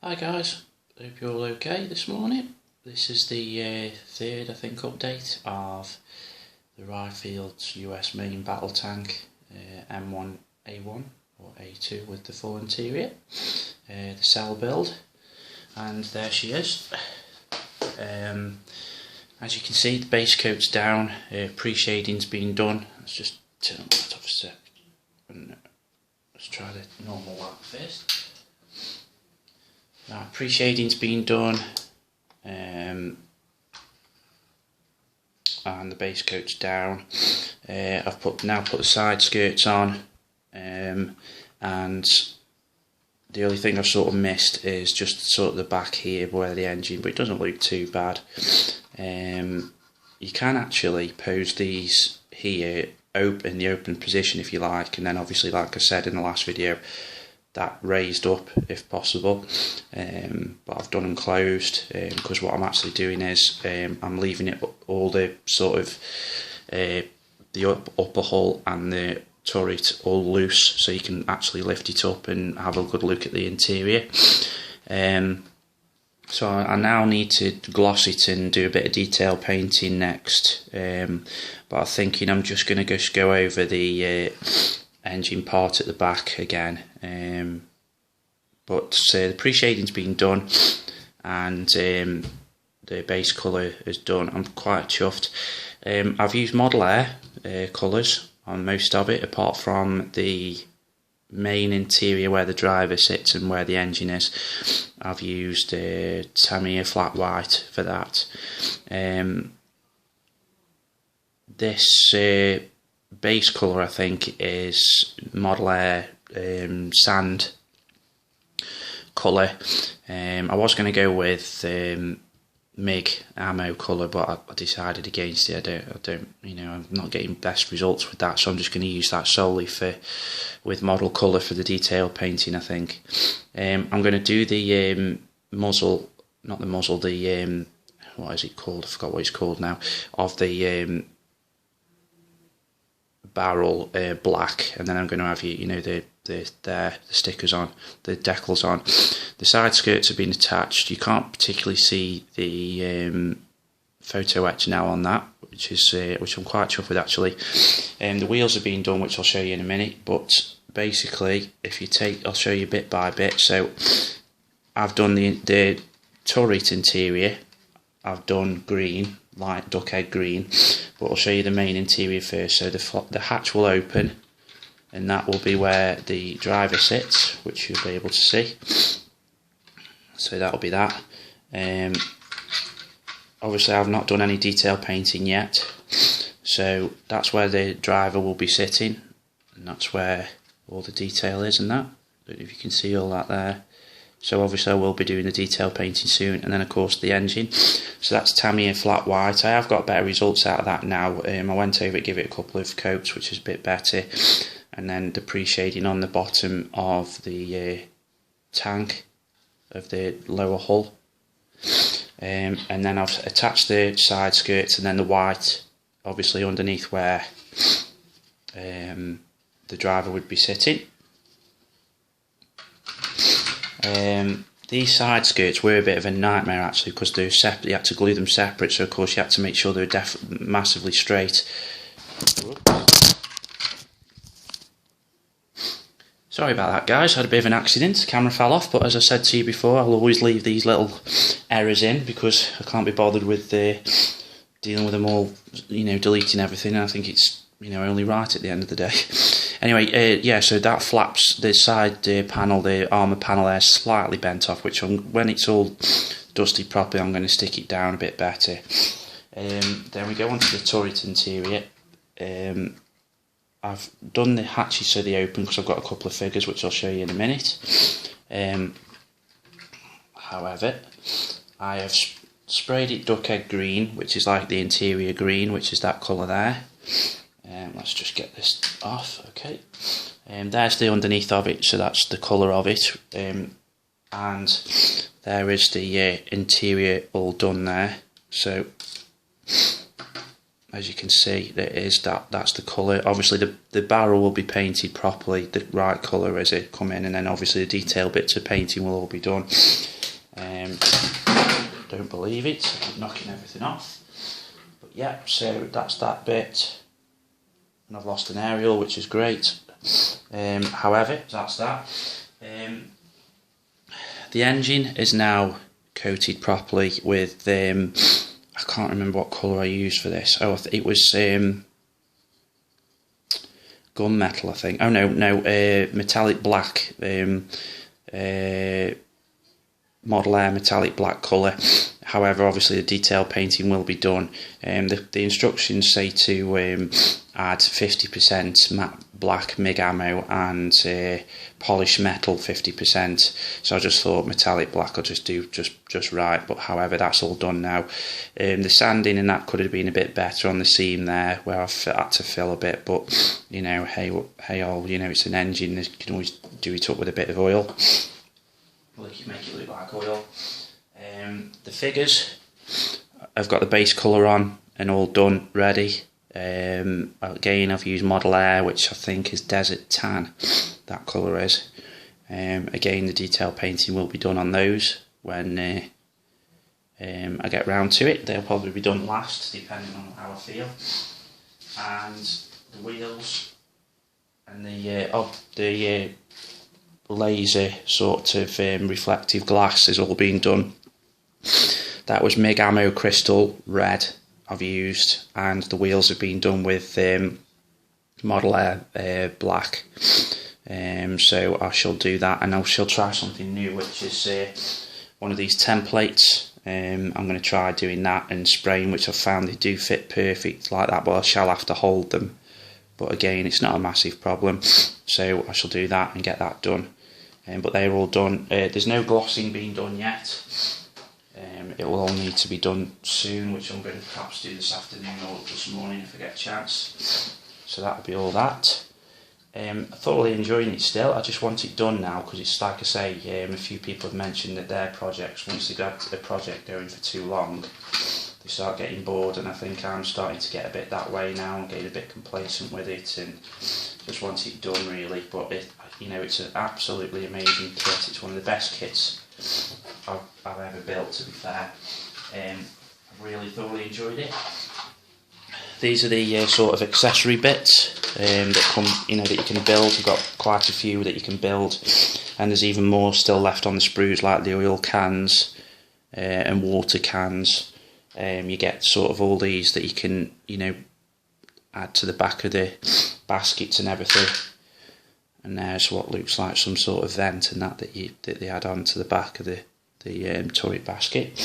Hi guys, hope you're all okay this morning. This is the third, I think, update of the Rifield's US main battle tank, M1a1 or A2 with the full interior, the cell build, and there she is. As you can see, the base coat's down, pre-shading's been done. Let's just turn that off a sec and let's try the normal lap first. Now, pre-shading's been done, and the base coat's down. I've now put the side skirts on, and the only thing I've sort of missed is just sort of the back here where the engine, but it doesn't look too bad. You can actually pose these here in the open position if you like, and then obviously, like I said in the last video, that raised up if possible, but I've done them closed because what I'm actually doing is I'm leaving it all the sort of the upper hull and the turret all loose, so you can actually lift it up and have a good look at the interior. So I now need to gloss it and do a bit of detail painting next, but I'm thinking I'm just going to go over the engine part at the back again, but the pre-shading's been done and the base colour is done. I'm quite chuffed. I've used Model Air colours on most of it, apart from the main interior where the driver sits and where the engine is. I've used Tamiya flat white for that. This base colour, I think, is Model Air sand colour. I was going to go with MiG ammo colour, but I decided against it. I don't, I'm not getting best results with that, so I'm just going to use that solely with model colour for the detail painting, I think. I'm going to do the muzzle, not the muzzle, the what is it called? I forgot what it's called now. Of the barrel black, and then I'm going to have the stickers on, the decals on. The side skirts have been attached. You can't particularly see the photo etch now on that, which I'm quite chuffed with actually. The wheels have been done, which I'll show you in a minute. But basically, if you I'll show you bit by bit. So I've done the turret interior. I've done green, light duckhead green, but I'll show you the main interior first. So the hatch will open, and that will be where the driver sits, which you'll be able to see. So that'll be that. Obviously I've not done any detail painting yet, so that's where the driver will be sitting, and that's where all the detail is and that. I don't know if you can see all that there. So obviously I will be doing the detail painting soon, and then of course the engine. So that's Tamiya flat white. I have got better results out of that now. I went over it, give it a couple of coats, which is a bit better, and then the pre-shading on the bottom of the tank of the lower hull, and then I've attached the side skirts, and then the white obviously underneath where the driver would be sitting. These side skirts were a bit of a nightmare actually, because they're separate. You had to glue them separate, so of course you had to make sure they were massively straight. Sorry about that, guys. Had a bit of an accident. The camera fell off, but as I said to you before, I'll always leave these little errors in because I can't be bothered with dealing with them all, deleting everything. And I think it's only right at the end of the day. Anyway, yeah, so that flaps, the side panel, the armour panel there, slightly bent off, which when it's all dusty properly, I'm going to stick it down a bit better. Then we go on to the turret interior. I've done the hatches so they open because I've got a couple of figures which I'll show you in a minute. However, I have sprayed it duckhead green, which is like the interior green, which is that colour there. Let's just get this off, okay. There's the underneath of it, so that's the colour of it. And there is the interior all done there. So as you can see, that's the colour. Obviously the barrel will be painted properly, the right colour as it come in, and then obviously the detail bits of painting will all be done. Don't believe it. I'm knocking everything off. But yeah, so that's that bit. And I've lost an aerial, which is great. However, that's that. The engine is now coated properly with, I can't remember what colour I used for this. Oh, it was gunmetal, I think. Oh no, metallic black. Model Air metallic black colour. However, obviously the detail painting will be done. The instructions say to add 50% matte black MIG ammo and polished metal 50%. So I just thought metallic black I'll just do just right. But however, that's all done now. The sanding and that could have been a bit better on the seam there, where I've had to fill a bit. But you know, hey, all, you know, it's an engine. You can always do it up with a bit of oil. Well, you can make it look like oil. The figures, I've got the base colour on and all done, ready. Again, I've used Model Air, which I think is Desert Tan, that colour is. Again, the detail painting will be done on those when I get round to it. They'll probably be done last, depending on how I feel. And the wheels and the laser sort of reflective glass is all being done. That was MIG ammo crystal red I've used, and the wheels have been done with Model Air black. So I shall do that, and I shall try something new, which is one of these templates. I'm going to try doing that and spraying, which I've found they do fit perfect like that, but I shall have to hold them. But again, it's not a massive problem, so I shall do that and get that done. But they're all done. There's no glossing being done yet. It will all need to be done soon, which I'm going to perhaps do this afternoon or this morning if I get a chance. So that'll be all that. I'm thoroughly enjoying it still. I just want it done now, because it's like I say, a few people have mentioned that their projects, once they've got a project going for too long, they start getting bored, and I think I'm starting to get a bit that way now. I'm getting a bit complacent with it and just want it done really. But you know, it's an absolutely amazing kit. It's one of the best kits I've ever built, to be fair. I've really thoroughly enjoyed it. These are the sort of accessory bits that come, you know, that you can build. You've got quite a few that you can build, and there's even more still left on the sprues, like the oil cans and water cans. You get sort of all these that you can, you know, add to the back of the baskets and everything. And there's what looks like some sort of vent and that they add on to the back of the turret basket.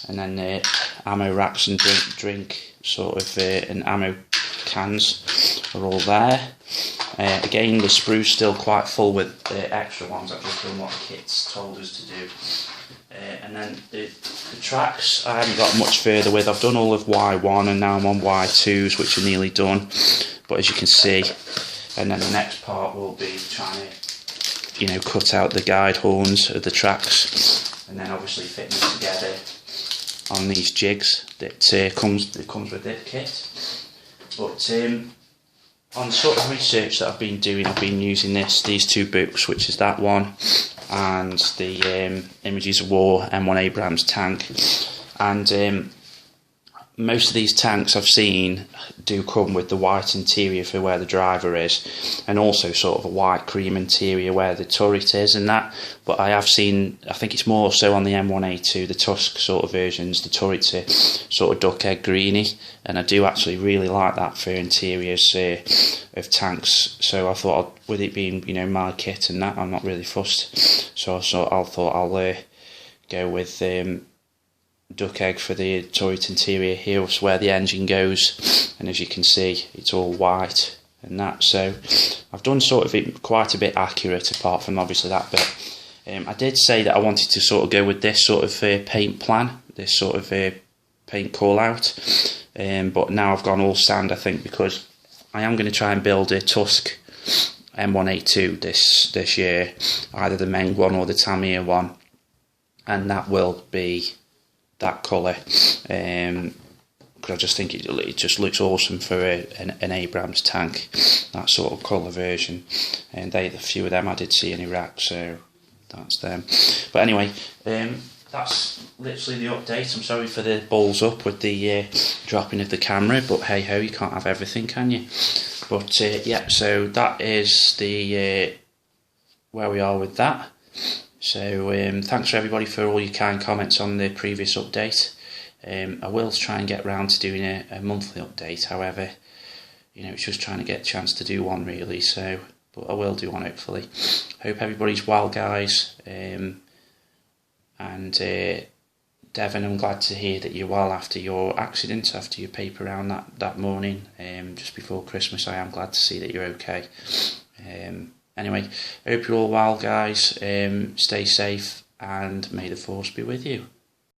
And then ammo racks and drink sort of and ammo cans are all there. Again, the sprue's still quite full with extra ones. I've just done what the kit's told us to do. And then the tracks I haven't got much further with. I've done all of Y1 and now I'm on Y2s, which are nearly done. But as you can see, and then the next part will be trying to, you know, cut out the guide horns of the tracks, and then obviously fitting them together on these jigs that comes with this kit. But on sort of research that I've been doing, I've been using these two books, which is that one and the Images of War M1 Abrams tank. And most of these tanks I've seen do come with the white interior for where the driver is, and also sort of a white cream interior where the turret is and that. But I have seen, I think it's more so on the M1a2, the Tusk sort of versions, the turrets are sort of duck egg greeny, and I do actually really like that for interiors of tanks. So I thought, with it being, you know, my kit and that, I'm not really fussed. So I thought I'll go with duck egg for the turret interior. Here's where the engine goes, and as you can see, it's all white and that. So I've done sort of it quite a bit accurate, apart from obviously that bit. I did say that I wanted to sort of go with this sort of paint plan, this sort of paint call out, but now I've gone all sand, I think, because I am going to try and build a Tusk M1a2 this year, either the Meng one or the Tamiya one, and that will be that colour, because I just think it just looks awesome for an Abrams tank, that sort of colour version. And a few of them I did see in Iraq, so that's them. But anyway, that's literally the update. I'm sorry for the balls up with the dropping of the camera, but hey ho, you can't have everything, can you? But yeah, so that is the where we are with that. So thanks for everybody for all your kind comments on the previous update. I will try and get round to doing a monthly update. However, you know, it's just trying to get a chance to do one really. So, but I will do one hopefully. Hope everybody's well, guys. And Devon, I'm glad to hear that you're well after your accident, after your paper round that morning, just before Christmas. I am glad to see that you're okay. Anyway, I hope you're all well, guys. Stay safe, and may the force be with you.